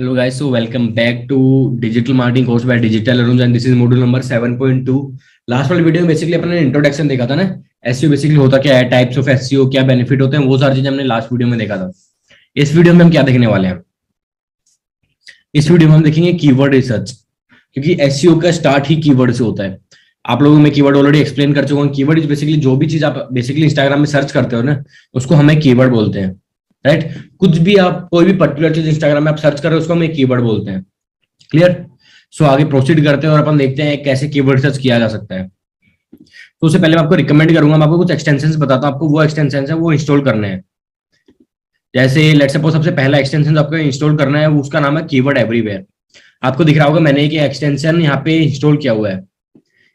Hello guys, so welcome back to digital marketing course by Digital Arunj and this is module number 7.2। Last वाले video में basically अपने introduction देखा था ना, SEO basically होता क्या है, टाइप्स ऑफ एसईओ, क्या बेनिफिट होते हैं, वो सारी चीजें हमने लास्ट वीडियो में देखा था। इस वीडियो में हम क्या देखने वाले हैं, इस वीडियो में हम देखेंगे कीवर्ड रिसर्च, क्योंकि एसईओ का स्टार्ट ही कीवर्ड से होता है। आप लोगों में कीवर्ड ऑलरेडी एक्सप्लेन कर चुका हूँ। कीवर्ड इज बेसिकली जो भी चीज आप बेसिकली इंस्टाग्राम में सर्च करते हो ना, उसको हमें कीवर्ड बोलते हैं, राइट। कुछ भी आप कोई भी पर्टिकुलर चीज इंस्टाग्राम में आप सर्च कर रहे हो, उसको हम एक कीवर्ड बोलते हैं। क्लियर। सो आगे प्रोसीड करते हैं और अपन देखते हैं कैसे कीवर्ड सर्च किया जा सकता है। तो उससे पहले मैं आपको रिकमेंड करूंगा, मैं आपको कुछ एक्सटेंशंस बताता हूं, आपको वो एक्सटेंशंस है वो इंस्टॉल करने हैं। जैसे लेट्स सपोज सबसे पहला एक्सटेंशन आपको इंस्टॉल करना है, उसका नाम है कीवर्ड एवरीवेयर। आपको दिख रहा होगा मैंने एक एक्सटेंशन यहाँ पे इंस्टॉल किया हुआ है,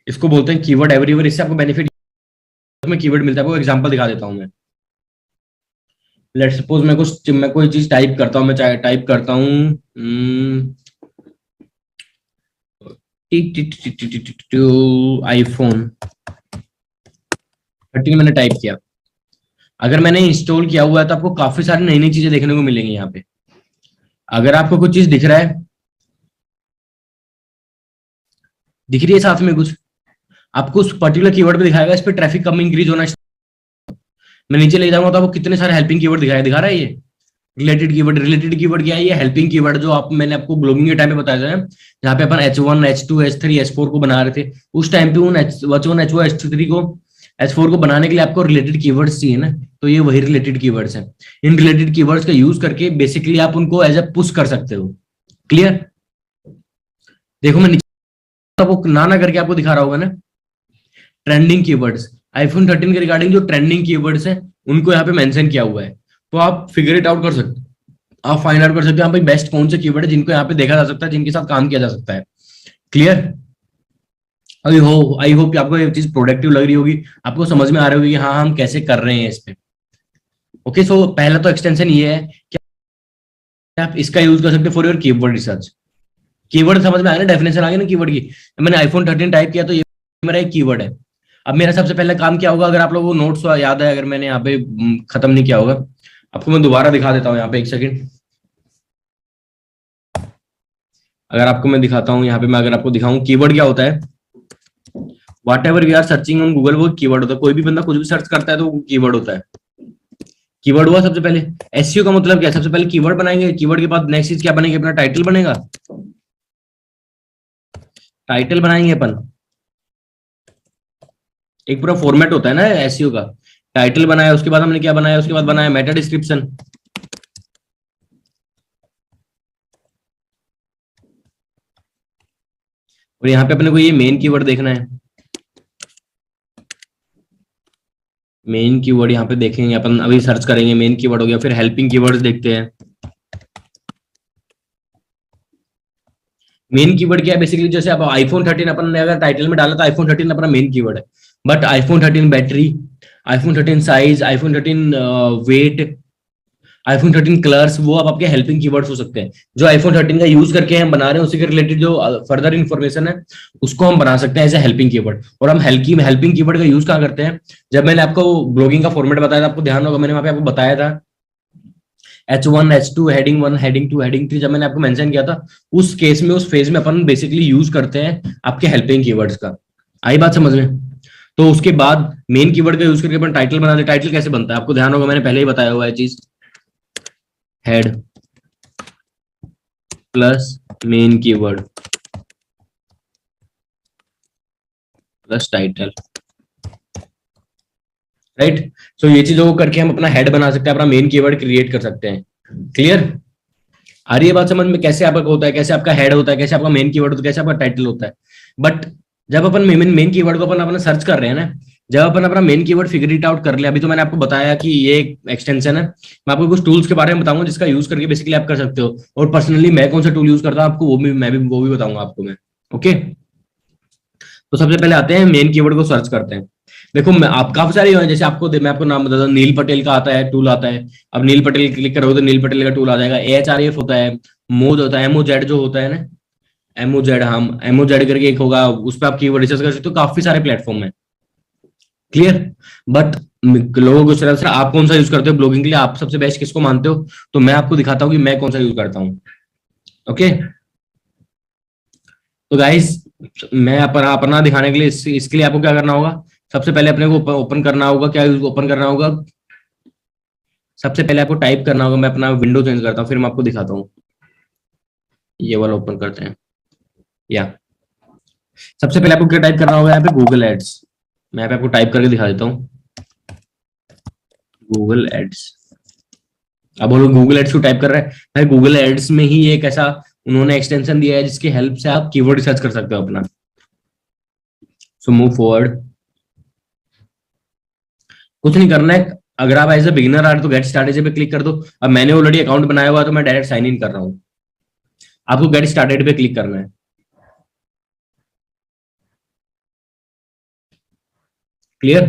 इसको बोलते हैं कीवर्ड एवरीवेयर। इससे आपको बेनिफिट में कीवर्ड मिलता है। वो एग्जांपल दिखा देता हूं मैं। लेट सपोज मैं कोई चीज टाइप करता हूँ, मैं टाइप करता हूँ आईफोन 13 मैंने टाइप किया। अगर मैंने इंस्टॉल किया हुआ है तो आपको काफी सारी नई नई चीजें देखने को मिलेंगी यहाँ पे। अगर आपको कुछ चीज दिख रहा है, दिख रही है साथ में कुछ, आपको उस पर्टिकुलर कीवर्ड पे दिखाएगा, इस पे ट्रैफिक कम इंक्रीज होना। मैं नीचे ले जाऊंगा तो आपको कितने सारे हेल्पिंग कीवर्ड दिखा रहा है ये रिलेटेड कीवर्ड। रिलेटेड कीवर्ड क्या है, ये हेल्पिंग कीवर्ड जो मैंने आपको ब्लॉगिंग के टाइम पे बताया था, जहाँ पे अपन H1 H2 H3 H4 को बना रहे थे, उस टाइम पे उन H1 H2 H3 को H4 को बनाने के लिए आपको रिलेटेड कीवर्ड्स चाहिए ना, तो ये वही रिलेटेड कीवर्ड्स हैं। इन रिलेटेड कीवर्ड्स का यूज करके बेसिकली आप उनको एज ए पुश कर सकते हो। क्लियर। देखो मैं नीचे आपको ना करके आपको दिखा रहा होगा ना, ट्रेंडिंग कीवर्ड्स आईफोन 13 के रिगार्डिंग जो ट्रेंडिंग कीवर्ड्स हैं उनको यहाँ पे मेंशन किया हुआ है। तो आप फिगर इट आउट कर सकते, आप फाइंड आउट कर सकते हो यहाँ पे बेस्ट कौन से कीवर्ड है जिनको यहाँ पे देखा जा सकता है, जिनके साथ काम किया जा सकता है। क्लियर। आई होप आपको ये चीज प्रोडक्टिव लग रही होगी, आपको समझ में आ रही होगी कि हाँ हम कैसे कर रहे हैं इस पे। ओके, सो पहला तो एक्सटेंशन ये है कि आप इसका यूज कर सकते हो for your keyword research. Keyword समझ में आया ना, डेफिनेशन आ गई ना कीवर्ड की। मैंने आईफोन 13 टाइप किया तो ये मेरा एक कीवर्ड है। अब मेरा सबसे पहले काम क्या होगा, अगर आप लोगों को नोट्स याद है, अगर मैंने यहाँ पे खत्म नहीं किया होगा, आपको मैं दोबारा दिखा देता हूँ यहाँ पे, एक सेकंड। अगर आपको मैं दिखाता हूँ यहाँ पे, मैं अगर आपको दिखाऊं कीवर्ड क्या होता है, whatever we are searching on Google, वो कीवर्ड होता है। कोई भी बंदा कुछ भी सर्च करता है तो वो कीवर्ड होता है। कीवर्ड हुआ सबसे पहले। एसईओ का मतलब क्या है, सबसे पहले कीवर्ड बनाएंगे, कीवर्ड के बाद नेक्स्ट चीज क्या बनेगी, अपना टाइटल बनेगा। टाइटल बनाएंगे अपन, एक पूरा फॉर्मेट होता है ना एसईओ का। टाइटल बनाया, उसके बाद हमने क्या बनाया, उसके बाद बनाया मेटा डिस्क्रिप्शन। और यहाँ पे अपने को ये मेन कीवर्ड देखना है। मेन कीवर्ड यहाँ पे देखेंगे अपन, अभी सर्च करेंगे, मेन कीवर्ड हो गया। फिर हेल्पिंग कीवर्ड्स देखते हैं। मेन कीवर्ड क्या है, बेसिकली जैसे अब आईफोन 13 अपन ने अगर टाइटल में डाला तो आईफोन 13 अपना मेन कीवर्ड है। But iPhone 13 battery, iPhone 13 size, iPhone 13 weight, iPhone 13 colours, वो अब आपके हेल्पिंग कीवर्ड्स हो सकते हैं। जो आईफोन 13 का यूज करके हम बना रहे हैं, उसी के रिलेटेड जो फर्दर इन्फॉर्मेशन है उसको हम बना सकते हैं एज ए हेल्पिंग कीवर्ड। और हम हेल्पिंग कीवर्ड का यूज कहाँ करते हैं, जब मैंने आपको ब्लॉगिंग का फॉर्मेट बताया था, आपको ध्यान होगा मैंने वहां पे आपको बताया था H1 H2 heading 1 heading 2 heading 3, जब मैंने आपको मेंशन किया था, उस केस में उस फेज में अपन बेसिकली यूज करते हैं आपके हेल्पिंग कीवर्ड्स का। आई बात समझ में। तो उसके बाद मेन कीवर्ड का यूज करके अपन टाइटल बनाते हैं। टाइटल कैसे बनता है आपको ध्यान होगा, मैंने पहले ही बताया हुआ है चीज, head plus main keyword plus title, right. So ये चीजों को करके हम अपना हेड बना सकते हैं, अपना मेन कीवर्ड क्रिएट कर सकते हैं। क्लियर। आ रही है बात समझ में, कैसे आपका होता है, कैसे आपका हेड होता है, कैसे आपका मेन कीवर्ड होता है, कैसे आपका टाइटल होता है। बट जब अपन मेन कीवर्ड को अपन अपना सर्च कर रहे हैं ना, जब अपन अपना main keyword figure it out कर लिया, अभी तो मैंने आपको बताया कि ये एक एक्सटेंशन है, मैं आपको कुछ टूल्स के बारे में बताऊंगा जिसका यूज करके बेसिकली आप कर सकते हो। और पर्सनली मैं कौन सा टूल यूज करता हूँ आपको वो भी बताऊंगा आपको मैं। ओके, तो सबसे पहले आते हैं मेन कीवर्ड को सर्च करते हैं। देखो मैं आप काफी सारे हैं, जैसे मैं आपको नाम बताता हूँ, नील पटेल का आता है, टूल आता है। अब नील पटेल क्लिक करोगे तो नील पटेल का टूल आ जाएगा। AHREF होता है, मोज होता है, MOZ जो होता है ना, MOZ, हम MOZ करके एक होगा, उस पर आप कीवर्ड रिसर्च कर सकते हो। काफी सारे प्लेटफॉर्म है। क्लियर। बट लोगों को सर आप कौन सा यूज करते हो ब्लॉगिंग के लिए, आप सबसे बेस्ट किसको मानते हो, तो मैं आपको दिखाता हूँ कि मैं कौन सा यूज करता हूँ। ओके, तो गाइस मैं अपना दिखाने के लिए इसके लिए आपको क्या करना होगा, सबसे पहले अपने को ओपन करना होगा, क्या ओपन करना होगा, सबसे पहले आपको टाइप करना होगा। मैं अपना विंडो चेंज करता हूँ फिर मैं आपको दिखाता हूँ। ये वाला ओपन करते हैं। या सबसे पहले आपको क्या टाइप करना होगा, यहाँ पे गूगल एड्स। मैं यहाँ पे आपको टाइप करके दिखा देता हूँ, गूगल एड्स। अब वो लोग गूगल एड्स को टाइप कर रहे हैं भाई, गूगल एड्स में ही एक ऐसा उन्होंने एक्सटेंशन दिया है जिसकी हेल्प से आप कीवर्ड सर्च कर सकते हो अपना। सो मूव फॉरवर्ड, कुछ नहीं करना है। अगर आप एज ए बिगिनर आ रहे तो गेट स्टार्टेड पे क्लिक कर दो। अब मैंने ऑलरेडी अकाउंट बनाया हुआ है तो मैं डायरेक्ट साइन इन कर रहा हूँ। आपको गेट स्टार्टेड पे क्लिक करना है। क्लियर,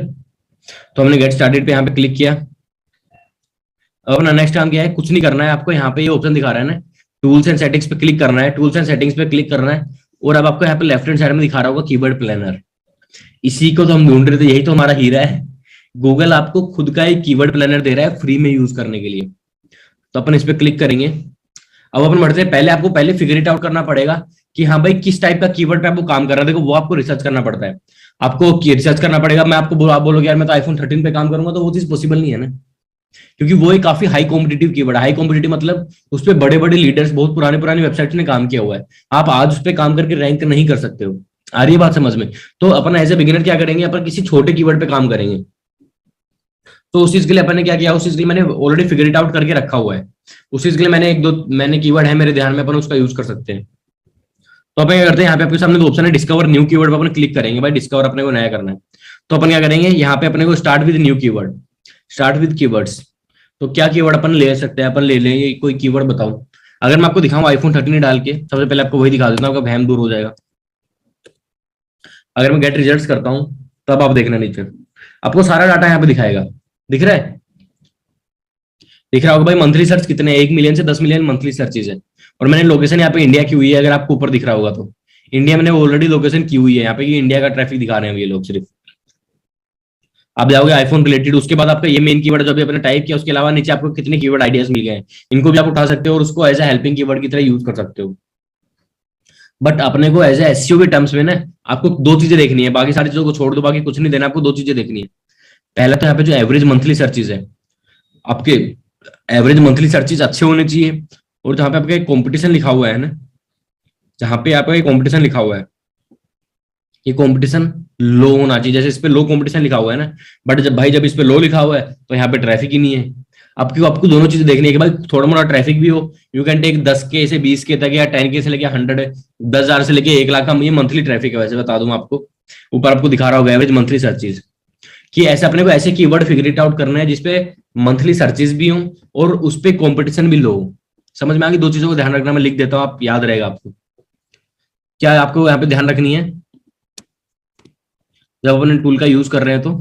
तो हमने गेट स्टार्टेड पे यहाँ पे क्लिक किया। अब अपना नेक्स्ट काम क्या है, कुछ नहीं करना है आपको। यहाँ पे ये ऑप्शन दिखा रहा है ना, टूल्स एंड सेटिंग्स पे क्लिक करना है। टूल्स एंड सेटिंग्स पे क्लिक करना है और अब आपको यहाँ पे लेफ्ट हैंड साइड में दिखा रहा होगा कीवर्ड प्लानर। इसी को तो हम ढूंढ रहे थे, यही तो हमारा हीरा है। गूगल आपको खुद का एक कीवर्ड प्लानर दे रहा है फ्री में यूज करने के लिए। तो अपन इस पे क्लिक करेंगे। अब अपन बढ़ते हैं, पहले आपको पहले फिगर इट आउट करना पड़ेगा कि हाँ भाई किस टाइप का कीवर्ड पे आपको काम कर रहा है। देखो वो आपको रिसर्च करना पड़ता है, आपको रिसर्च करना पड़ेगा। मैं आपको आप बोलोगे यार मैं तो आईफोन 13 पे काम करूंगा, तो वो चीज पॉसिबल नहीं है ना, क्योंकि वो एक काफी high competitive keyword. High competitive मतलब उस पर बड़े बड़े लीडर्स, बहुत पुराने पुरानी वेबसाइट्स ने काम किया हुआ है। आप आज उस पर काम करके रैंक नहीं कर सकते हो। आ रही है बात समझ में? तो अपन एज ए बिगिनर क्या करेंगे, अपन किसी छोटे कीवर्ड पे काम करेंगे। तो उस चीज के लिए अपन ने क्या किया, उस चीज के लिए मैंने ऑलरेडी फिगर इट आउट करके रखा हुआ है। उस चीज के लिए मैंने एक दो मैंने कीवर्ड है मेरे ध्यान में, अपन उसका यूज कर सकते हैं। तो अपन क्या करते हैं, यहाँ पे आपके सामने दो ऑप्शन है, डिस्कवर न्यू कीवर्ड पे अपन क्लिक करेंगे। भाई डिस्कवर अपने को नया करना है, तो अपन क्या करेंगे, यहाँ पे अपने को start with new keyword, start with keywords. तो क्या कीवर्ड अपन ले सकते हैं, अपन ले लेंगे कोई कीवर्ड बताओ। अगर मैं आपको दिखाऊं आईफोन 13 डाल के, सबसे पहले आपको वही दिखा देता हूँ, आपका वहम दूर हो जाएगा। अगर मैं गेट रिजल्ट्स करता हूँ तब आप देखना नीचे आपको सारा डाटा यहाँ पे दिखाएगा। दिख रहा है? दिख रहा होगा भाई। मंथली सर्च कितने, 1 मिलियन से 10 मिलियन मंथली सर्चेज है। और मैंने लोकेशन यहाँ पे इंडिया की हुई है, अगर आपको ऊपर दिख रहा होगा तो इंडिया मैंने ऑलरेडी लोकेशन की हुई है यहाँ पे, कि इंडिया का ट्रैफिक दिखा रहे हैं ये लोग सिर्फ। आप जाओगे आईफोन रिलेटेड, उसके बाद आपका ये मेन कीवर्ड जो भी आपने टाइप किया, उसके अलावा नीचे आपको कितने कीवर्ड आइडियाज मिल गए हैं, इनको भी आप उठा सकते हो और उसको एज ए हेल्पिंग कीवर्ड की तरह यूज कर सकते हो। बट अपने को एज ए एसईओ के टर्म्स में ना आपको दो चीजें देखनी है, बाकी सारी चीजों को छोड़ दो, बाकी कुछ नहीं देना, आपको दो चीजें देखनी है। पहला तो यहाँ पे जो एवरेज मंथली सर्चेज है आपके, एवरेज मंथली सर्चेज अच्छे होने चाहिए। और जहां पे आपका कंपटीशन लिखा हुआ है ना, जहां पे आपका कंपटीशन लिखा हुआ है, ये कंपटीशन लो होना चाहिए। जैसे इस पे लो कंपटीशन लिखा हुआ है ना, बट जब इस पे लो लिखा हुआ है तो यहाँ पे ट्रैफिक ही नहीं है। आपको आपको दोनों चीजें देखनी है कि भाई थोड़ा मोड़ा ट्रैफिक भी हो। यू कैन टेक 10K से 20K तक, या 10K से लेके 100, 10,000 से लेके 1 लाख का ये मंथली ट्रैफिक है। वैसे बता दूं आपको, ऊपर आपको दिखा रहा होगा एवरेज मंथली सर्चेज, कि ऐसे अपने को ऐसे कीवर्ड फिगर इट आउट करना है जिसपे मंथली सर्चेज भी हो और उस पर कॉम्पिटिशन भी लो हो। समझ में आ गई? दो चीजों को ध्यान रखना, मैं लिख देता हूँ, आप याद रहेगा आपको। क्या आपको यहाँ पे ध्यान रखनी है जब अपन टूल का यूज कर रहे हैं? तो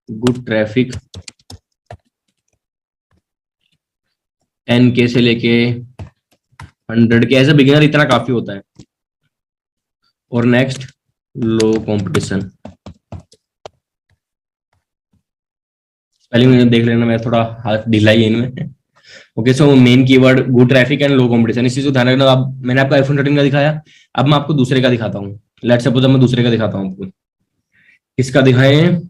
गुड ट्रैफिक 10K से लेके 100K, एज ए बिगिनर इतना काफी होता है। और नेक्स्ट लो कंपटीशन, स्पेलिंग देख लेना, मैं थोड़ा हाथ ढीला ही है इनमें। Okay, so main keyword good traffic and low competition, इस चीज को ध्यान रखना। अब मैंने आपको आईफोन 13 का दिखाया, अब मैं आपको दूसरे का दिखाता हूँ। लेट्स सपोज मैं दूसरे का दिखाता हूँ आपको। किसका दिखाएं?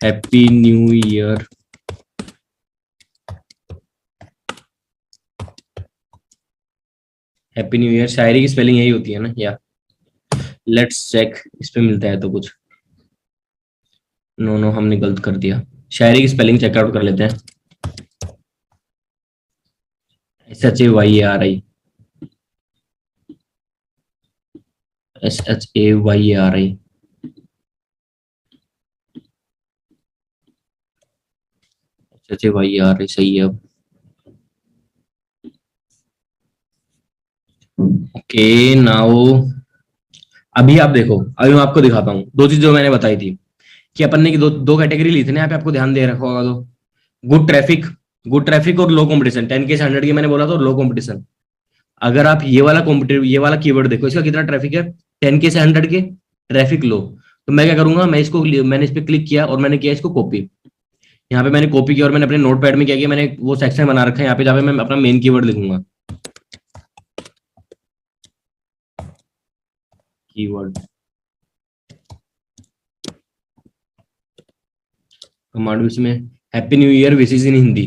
Happy new year, happy new year. शायरी की स्पेलिंग यही होती है ना? या लेट्स चेक, इस पे मिलता है तो कुछ। नो नो, हमने गलत कर दिया। शायरी की स्पेलिंग चेकआउट कर लेते हैं। SHAYARI, SHAYARI। SHAYARI सही है। अब ओके नाउ, अभी आप देखो, अभी मैं आपको दिखाता हूँ दो चीज जो मैंने बताई थी, कि अपन ने दो दो कैटेगरी ली थी ना यहाँ पे, आपको ध्यान दे रखा होगा। तो गुड ट्रैफिक, गुड ट्रैफिक और लो कंपटीशन, 10K से 100K मैंने बोला था, और लो कंपटीशन। अगर आप ये वाला कॉम्पिटेटिव, ये वाला कीवर्ड देखो, इसका कितना ट्रैफिक है, 10K से 100K, ट्रैफिक लो। तो मैं क्या करूंगा, मैंने इस पे क्लिक किया और मैंने किया इसको कॉपी। यहाँ पे मैंने कॉपी किया और मैंने अपने नोटपैड में क्या किया, मैंने वो सेक्शन बना रखा है यहाँ पे जहाँ पे मैं अपना मेन कीवर्ड लिखूंगा। कीवर्ड कमांड में happy new year wishes in Hindi.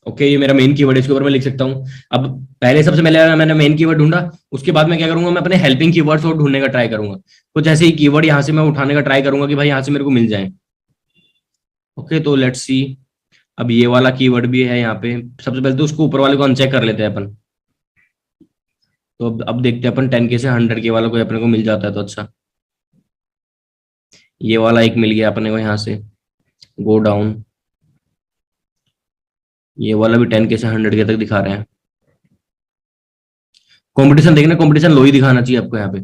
Okay, ये मेरा मेन कीवर्ड है, इसके ऊपर मैं लिख सकता हूँ। अब पहले सबसे पहले मैंने मेन कीवर्ड ढूंढा, उसके बाद मैं क्या करूंगा, मैं अपने हेल्पिंग कीवर्ड्स और ढूंढने का ट्राई करूंगा। कुछ ऐसे ही कीवर्ड यहाँ से मैं उठाने का ट्राई करूंगा कि भाई यहाँ से मेरे को मिल जाए। ओके, तो लेट्स सी। अब ये वाला कीवर्ड भी है यहाँ पे। सबसे पहले तो उसको ऊपर वाले को अनचेक कर लेते हैं अपन। तो अब देखते हैं अपन 10K से 100K वाला कोई अपने को मिल जाता है तो अच्छा। ये वाला एक मिल गया अपने को यहाँ से। Go down. ये वाला भी 10K से 100K तक दिखा रहे हैं। कंपटीशन देखना, कंपटीशन लो ही दिखाना चाहिए आपको यहाँ पे।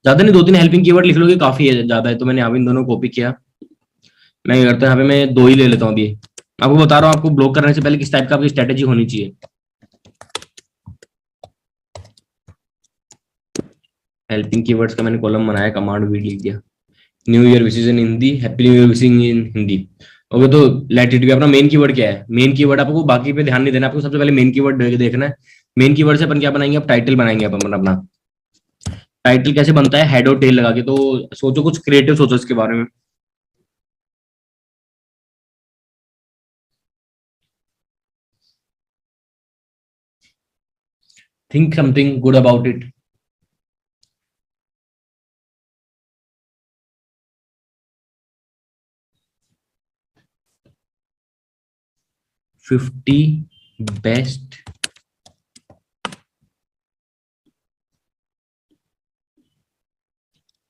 ज्यादा नहीं, 2-3 हेल्पिंग कीवर्ड लिख लोगे काफी है, ज्यादा है तो मैंने यहाँ पे इन दोनों कॉपी किया। मैं क्या करता हूँ, यहाँ पे मैं 2 ही ले लेता हूँ अभी। आपको बता रहा हूँ, आपको ब्लॉक करने से पहले किस टाइप का आपकी स्ट्रेटेजी होनी चाहिए। हेल्पिंग कीवर्ड्स का मैंने कॉलम बनाया, कमांड भी लिख दिया। New year wishes in Hindi, happy new year wishing in Hindi. Okay, तो लेट इट बी। अपना मेन कीवर्ड क्या है, मेन कीवर्ड आपको बाकी पे ध्यान नहीं देना, आपको सबसे पहले मेन कीवर्ड देखना है। मेन कीवर्ड से अपन क्या बनाएंगे, अब टाइटल बनाएंगे अपन अपना। टाइटल कैसे बनता है, हेड और टेल लगा के। तो सोचो, कुछ क्रिएटिव सोचो इसके बारे में। Think something good about it. 50 best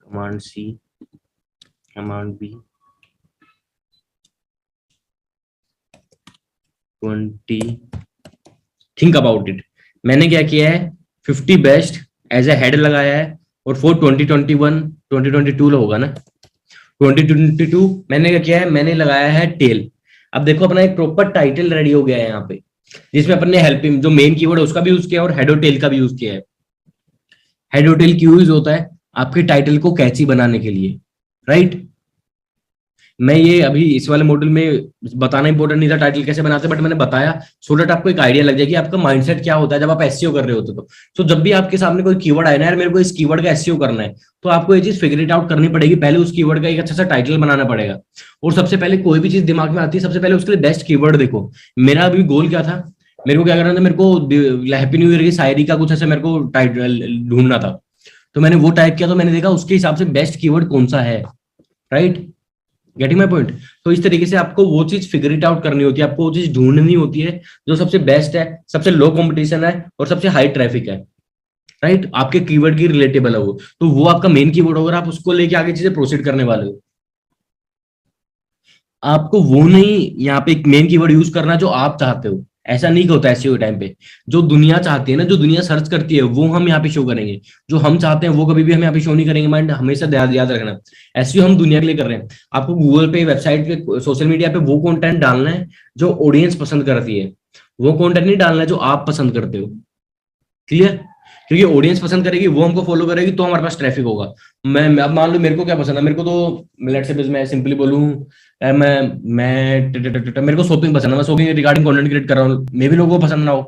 command C, command B, 20 think about it. मैंने क्या किया है, 50 बेस्ट एज ए हेड लगाया है। और फॉर 2021, 2022 होगा ना, 2022 मैंने क्या किया है, मैंने लगाया है टेल। अब देखो, अपना एक प्रॉपर टाइटल रेडी हो गया है यहाँ पे, जिसमें अपन ने हेल्पिंग जो मेन कीवर्ड है उसका भी यूज किया और हेड और टेल का भी यूज किया है। हेड और टेल क्यों यूज होता है, आपके टाइटल को कैची बनाने के लिए, राइट। मैं ये अभी इस वाले मॉड्यूल में बताना इंपॉर्टेंट नहीं था टाइटल कैसे बनाते, बट मैंने बताया सो दैट आपको एक आइडिया लग जाए कि आपका माइंडसेट क्या होता है जब आप एसईओ कर रहे होते हो। तो जब भी आपके सामने कोई कीवर्ड आए ना, यार मेरे को इस कीवर्ड का एसईओ करना है, तो आपको ये चीज फिगर इट आउट करनी पड़ेगी। पहले उस कीवर्ड का एक अच्छा सा टाइटल बनाना पड़ेगा। और सबसे पहले कोई भी चीज दिमाग में आती है, सबसे पहले उसके लिए बेस्ट कीवर्ड देखो। मेरा अभी गोल क्या था, मेरे को क्या करना था, मेरे को हैप्पी न्यू ईयर की शायरी का कुछ ऐसे मेरे को टाइटल ढूंढना था। तो मैंने वो टाइप किया, तो मैंने देखा उसके हिसाब से बेस्ट कीवर्ड कौन सा है, राइट। Getting my point. तो इस तरीके से आपको वो चीज फिगर इट आउट करनी होती है, आपको वो चीज ढूंढनी होती है जो सबसे बेस्ट है, सबसे लो कंपटीशन है और सबसे हाई ट्रैफिक है, राइट। आपके कीवर्ड की रिलेटेबल है वो, तो वो आपका मेन कीवर्ड होगा, आप उसको लेके आगे चीजें प्रोसीड करने वाले हो। आपको वो नहीं यहाँ पे एक मेन कीवर्ड यूज करना जो आप चाहते हो। ऐसा नहीं होता एसईओ टाइम पे। जो दुनिया चाहती है ना, जो दुनिया सर्च करती है, वो हम यहाँ पे शो करेंगे। जो हम चाहते हैं वो कभी भी हम यहाँ पे शो नहीं करेंगे। माइंड हमेशा याद याद रखना। एसईओ हम दुनिया के लिए कर रहे हैं। आपको गूगल पे, वेबसाइट पे, सोशल मीडिया पे वो कंटेंट डालना है जो ऑडियंस पसंद करती है। वो कंटेंट नहीं डालना है जो आप पसंद करते हो। क्लियर। क्योंकि ऑडियंस पसंद करेगी, वो हमको फॉलो करेगी, तो हमारे पास ट्रैफिक होगा। मैं अब मान लो मेरे को क्या पसंद है, मेरे को तो लेट्स से मैं सिंपली बोलूं, मेरे को शॉपिंग पसंद है, मैं शॉपिंग रिगार्डिंग कंटेंट क्रिएट कर रहा हूँ। मे भी लोगों को पसंद ना हो,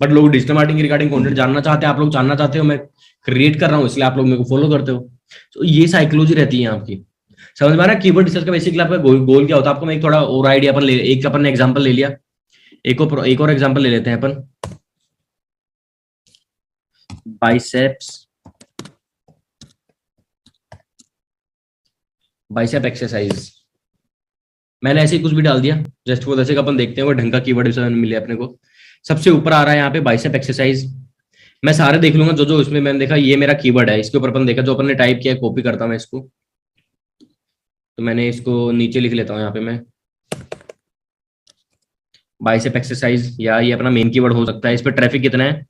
बट लोग डिजिटल मार्केटिंग रिगार्डिंग कंटेंट जानना चाहते हैं, आप लोग जानना चाहते हो, मैं क्रिएट कर रहा हूँ, इसलिए आप लोग मेरे को फॉलो करते हो। तो ये साइकोलॉजी रहती है आपकी। समझ में आ रहा है कीवर्ड रिसर्च का बेसिकली आपका गोल क्या होता है। आपको मैं एक थोड़ा और आइडिया अपन ले, एक अपन ने एग्जांपल ले लिया, एक और एग्जांपल ले लेते हैं अपन। Biceps, bicep exercise. मैंने ऐसे ही कुछ भी डाल दिया, जस्ट वो जैसे कि अपन देखते हैं वो ढंग का कीवर्ड मिले अपने को। सबसे ऊपर आ रहा है यहाँ पे बाइसेप एक्सरसाइज। मैं सारे देख लूंगा जो जो इसमें मैंने देखा ये मेरा कीवर्ड है, इसके ऊपर अपन देखा जो अपन ने टाइप किया, कॉपी करता हूं मैं इसको। तो मैंने इसको नीचे लिख लेता हूँ यहाँ पे मैं, बाइसेप एक्सरसाइज, या ये अपना मेन कीवर्ड हो सकता है। इस पर ट्रैफिक कितना है,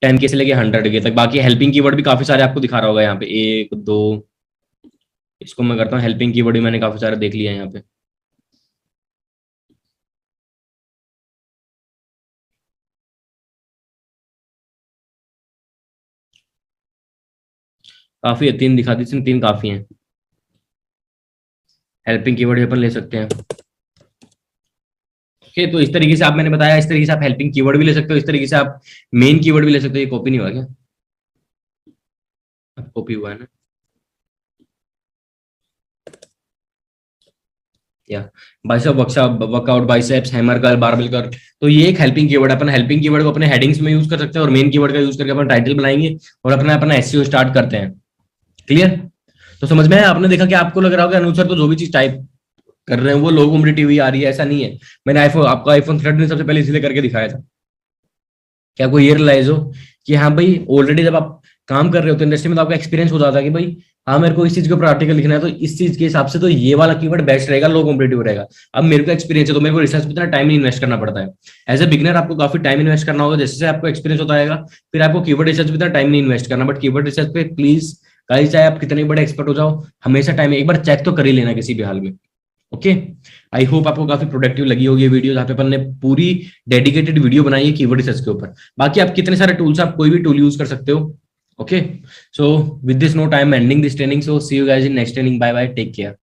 10K से लेके 100K तक। बाकी हेल्पिंग कीवर्ड भी काफी सारे आपको दिखा रहा होगा यहाँ पे, 1 2। इसको मैं करता हूँ, हेल्पिंग कीवर्ड भी मैंने काफी सारे देख लिया है यहाँ पे। काफी है, 3 दिखा दी, इसमें 3 काफी हैं। हेल्पिंग कीवर्ड अपन ले सकते हैं। ओके, तो इस तरीके से आप, मैंने बताया, इस तरीके से आप हेल्पिंग कीवर्ड भी ले सकते हो, इस तरीके से आप मेन कीवर्ड भी ले सकते हो। ये कॉपी नहीं हुआ क्या? कॉपी हुआ है ना? या बाइसेप वर्कआउट, बाइसेप्स, हैमर कर, बारबेल कर। तो ये एक हेल्पिंग कीवर्ड, अपन हेल्पिंग कीवर्ड को अपने हेडिंग्स में यूज कर सकते हैं और मेन कीवर्ड का यूज करके अपन टाइटल बनाएंगे और अपना अपना एसईओ स्टार्ट करते हैं। क्लियर? तो समझ में आया? आपने देखा कि आपको लग रहा होगा अनुसार तो जो भी चीज टाइप कर रहे हैं वो लो कॉम्पिटिटिव आ रही है, ऐसा नहीं है। मैंने आईफोन, आपका आईफोन 13 सबसे पहले इसीलिए करके दिखाया था। क्या आपको ये रियलाइज हो कि हाँ भाई, ऑलरेडी जब आप काम कर रहे हो तो इंडस्ट्री में तो आपका एक्सपीरियंस हो जाता है कि भाई हाँ, मेरे को इस चीज के ऊपर आर्टिकल लिखना है, तो इस चीज के हिसाब से तो ये वाला कीवर्ड बेस्ट रहेगा, लो कॉम्पिटिटिव रहेगा। अब मेरे को एक्सपीरियंस है तो मेरे को रिसर्च में इतना टाइम नहीं इन्वेस्ट करना पड़ता है। एज ए बिगनर आपको काफी टाइम इन्वेस्ट करना होगा, जैसे आपको एक्सपीरियंस होता है फिर आपको कीवर्ड रिसर्च में इतना टाइम नहीं इन्वेस्ट करना। बट कीवर्ड रिसर्च पे प्लीज गाइस, चाहे आप कितने बड़े एक्सपर्ट हो जाओ, हमेशा टाइम एक बार चेक तो कर ही लेना किसी भी हाल में। ओके, आई होप आपको काफी प्रोडक्टिव लगी होगी ये वीडियो, जहाँ पे अपन ने पूरी डेडिकेटेड वीडियो बनाई है कीवर्ड रिसर्च के ऊपर। बाकी आप कितने सारे टूल्स, आप कोई भी टूल यूज कर सकते हो। Okay, so with this note I am ending this training, so see you guys in next training, bye bye, take care.